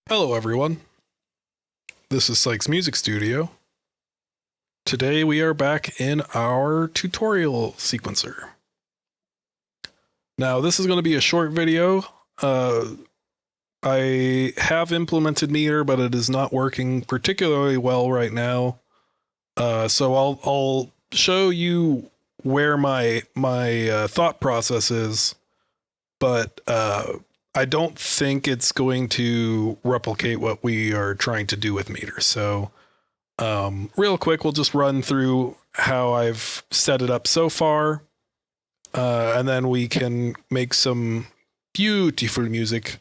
Hello, everyone. This is Sykes Music Studio. Today we are back in our tutorial sequencer. Now, this is going to be a short video. I have implemented Meter, but it is not working particularly well right now. So I'll show you where my thought process is, but I don't think it's going to replicate what we are trying to do with Meter. So real quick, we'll just run through how I've set it up so far, and then we can make some beautiful music.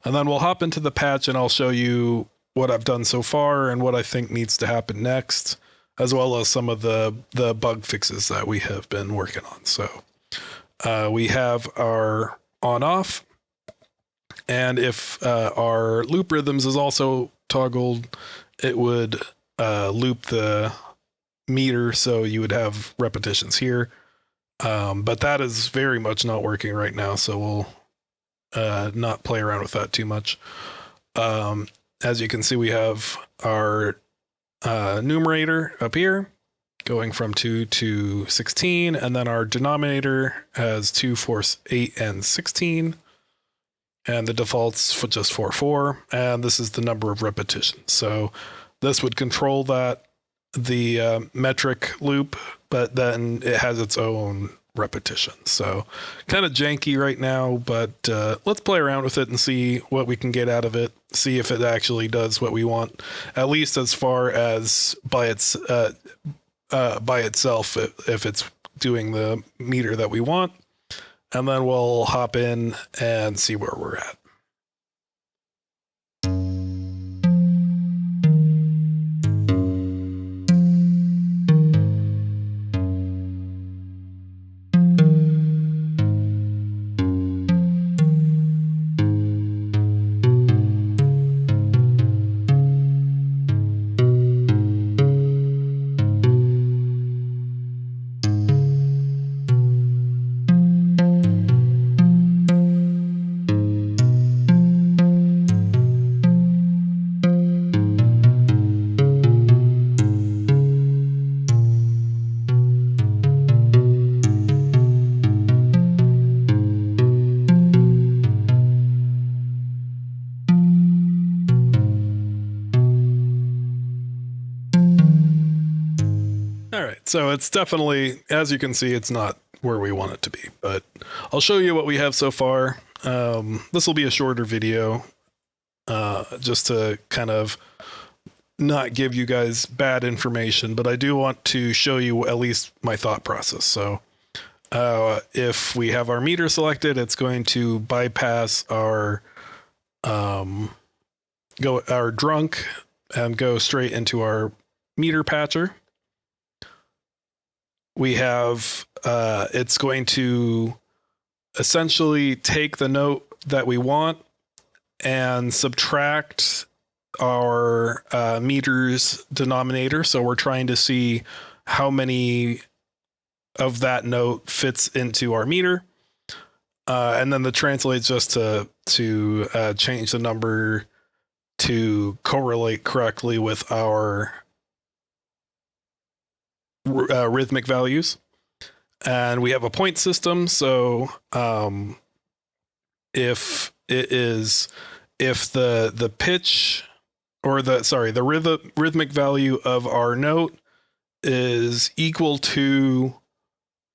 And then we'll hop into the patch and I'll show you what I've done so far and what I think needs to happen next, as well as some of the bug fixes that we have been working on. So we have our on-off, and if our loop rhythms is also toggled, it would loop the meter, so you would have repetitions here. But that is very much not working right now, so we'll not play around with that too much. As you can see, we have our numerator up here going from 2 to 16, and then our denominator has 2, 4, 8, and 16. And the default's for just 4, 4, and this is the number of repetitions. So this would control the metric loop, but then it has its own repetition. So kind of janky right now, but let's play around with it and see what we can get out of it. See if it actually does what we want, at least as far as by itself, if it's doing the meter that we want. And then we'll hop in and see where we're at. All right, so it's definitely, as you can see, it's not where we want it to be, but I'll show you what we have so far. This will be a shorter video, just to kind of not give you guys bad information, but I do want to show you at least my thought process. So if we have our meter selected, it's going to bypass our drunk and go straight into our meter patcher. We have, it's going to essentially take the note that we want and subtract our meter's denominator. So we're trying to see how many of that note fits into our meter. And then the translate's just to change the number to correlate correctly with our rhythmic values. And we have a point system. So if the pitch, or the rhythmic value of our note is equal to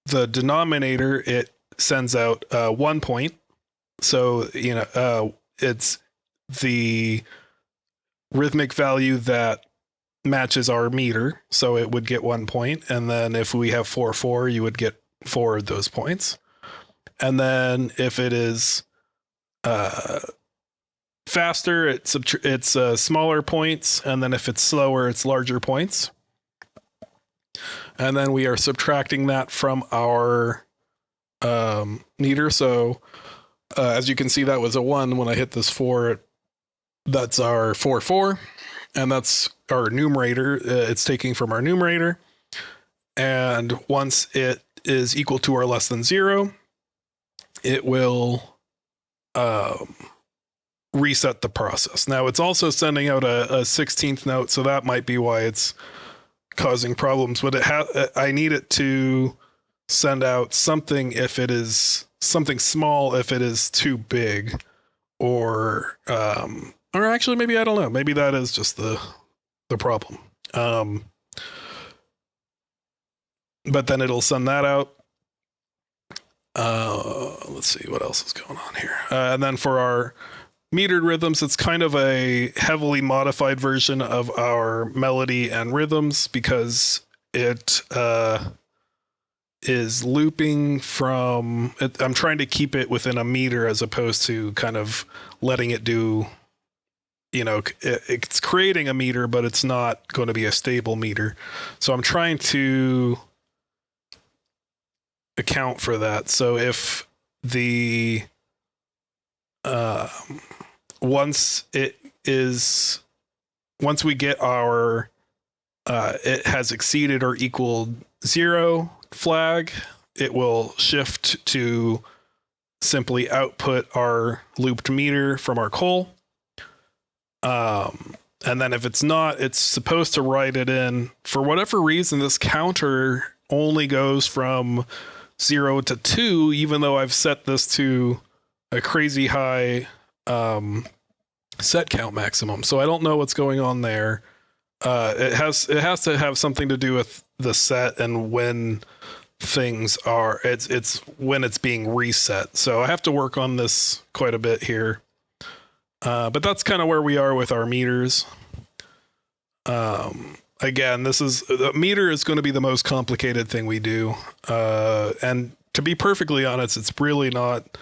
the denominator, it sends out 1 point. So it's the rhythmic value that matches our meter, so it would get 1 point. And then if we have 4, 4, you would get 4 of those points. And then if it is faster, it's smaller points, and then if it's slower, it's larger points. And then we are subtracting that from our meter. So as you can see, that was a 1. When I hit this 4, that's our 4, 4. And that's our numerator. It's taking from our numerator. And once it is equal to or less than 0, it will reset the process. Now it's also sending out a 16th note, so that might be why it's causing problems. But I need it to send out something if it is something small, if it is too big, or actually maybe I don't know. Maybe that is just the problem. But then it'll send that out. Let's see what else is going on here. And then for our metered rhythms, it's kind of a heavily modified version of our melody and rhythms because it is looping from I'm trying to keep it within a meter as opposed to kind of letting it do, it's creating a meter, but it's not going to be a stable meter. So I'm trying to account for that. So if the once we get our it has exceeded or equaled 0 flag, it will shift to simply output our looped meter from our coal. And then if it's not, it's supposed to write it in. For whatever reason, this counter only goes from 0 to 2, even though I've set this to a crazy high set count maximum. So I don't know what's going on there. It has to have something to do with the set and when things are. It's when it's being reset. So I have to work on this quite a bit here. But that's kind of where we are with our meters. Again, the meter is going to be the most complicated thing we do. And to be perfectly honest, it's really not,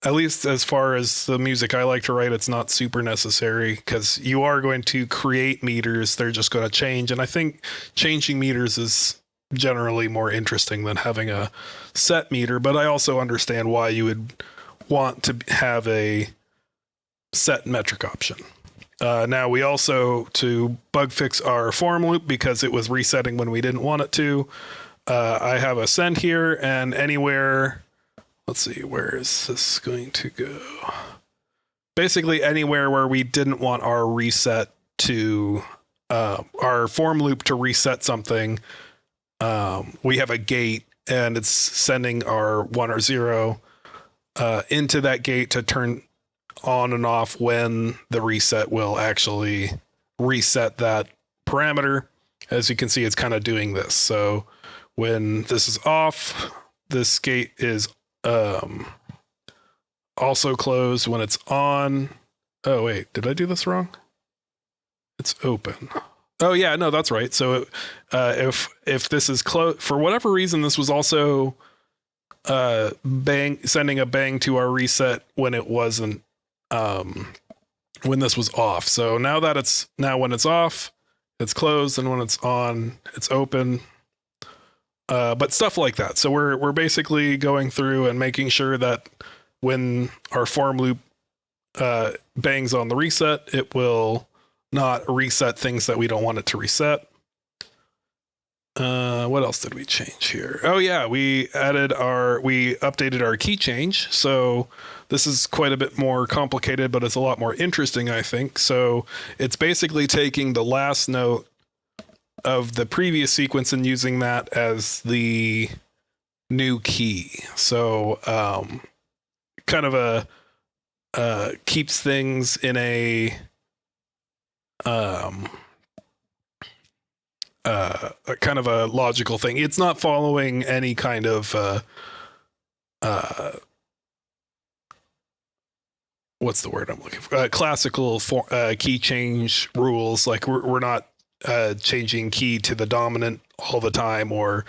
at least as far as the music I like to write, it's not super necessary because you are going to create meters. They're just going to change. And I think changing meters is generally more interesting than having a set meter. But I also understand why you would want to have a set metric option. Now we also, to bug fix our form loop because it was resetting when we didn't want it to, I have a send here, and anywhere, let's see, where is this going to go? Basically anywhere where we didn't want our reset to, our form loop to reset something, we have a gate and it's sending our 1 or 0 into that gate to turn on and off when the reset will actually reset that parameter. As you can see, it's kind of doing this. So when this is off, this gate is also closed. When it's on, oh wait, did I do this wrong? It's open. Oh yeah, no, that's right. So if this is closed, for whatever reason, this was also sending a bang to our reset when it wasn't, when this was off. So now that when it's off, it's closed, and when it's on, it's open. But stuff like that. So we're basically going through and making sure that when our form loop bangs on the reset, it will not reset things that we don't want it to reset. What else did we change here? Oh yeah, we updated our key change. So this is quite a bit more complicated, but it's a lot more interesting, I think. So it's basically taking the last note of the previous sequence and using that as the new key. So kind of keeps things in a kind of a logical thing. It's not following any kind of what's the word I'm looking for? Classical key change rules. Like we're not changing key to the dominant all the time, or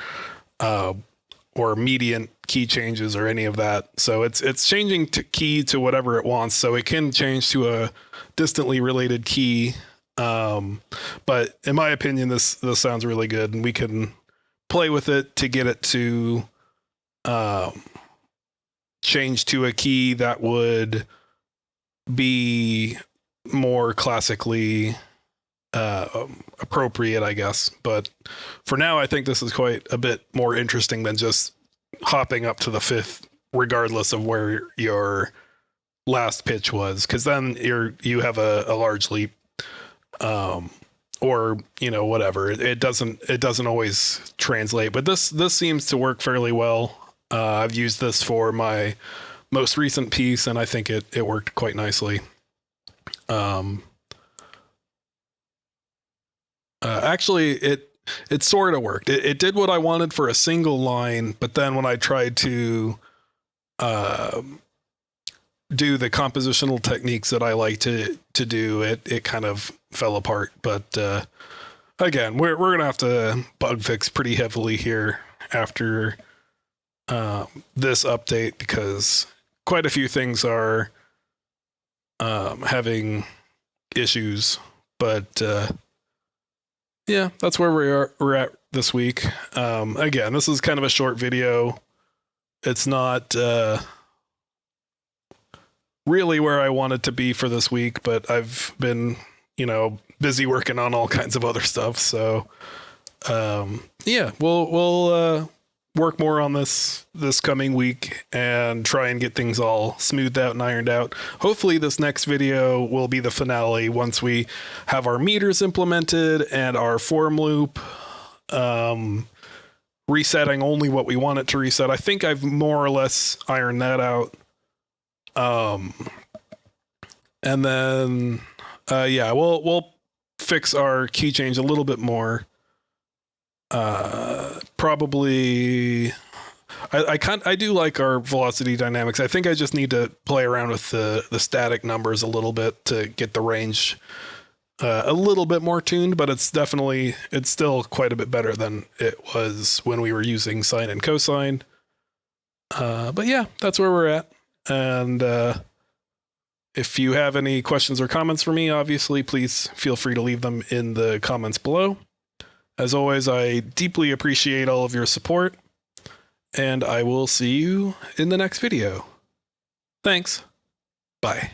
mediant key changes or any of that. So it's changing key to whatever it wants. So it can change to a distantly related key. But in my opinion, this sounds really good, and we can play with it to get it to change to a key that would be more classically appropriate, I guess. But for now, I think this is quite a bit more interesting than just hopping up to the 5th, regardless of where your last pitch was, because then you have a large leap, or whatever. It doesn't always translate, but this seems to work fairly well. I've used this for my most recent piece, and I think it worked quite nicely. Actually, it sort of worked. It did what I wanted for a single line, but then when I tried to do the compositional techniques that I like to do, it kind of fell apart. But again, we're gonna have to bug fix pretty heavily here after this update, because quite a few things are having issues. But yeah, that's where we're at this week. Again, this is kind of a short video. It's not really where I wanted to be for this week, but I've been, busy working on all kinds of other stuff. So yeah, we'll work more on this coming week and try and get things all smoothed out and ironed out. Hopefully this next video will be the finale once we have our meters implemented and our form loop resetting only what we want it to reset. I think I've more or less ironed that out. And then yeah, we'll fix our key change a little bit more. Probably I do like our velocity dynamics. I think I just need to play around with the static numbers a little bit to get the range a little bit more tuned, but it's still quite a bit better than it was when we were using sine and cosine. But yeah, that's where we're at. And if you have any questions or comments for me, obviously, please feel free to leave them in the comments below. As always, I deeply appreciate all of your support, and I will see you in the next video. Thanks. Bye.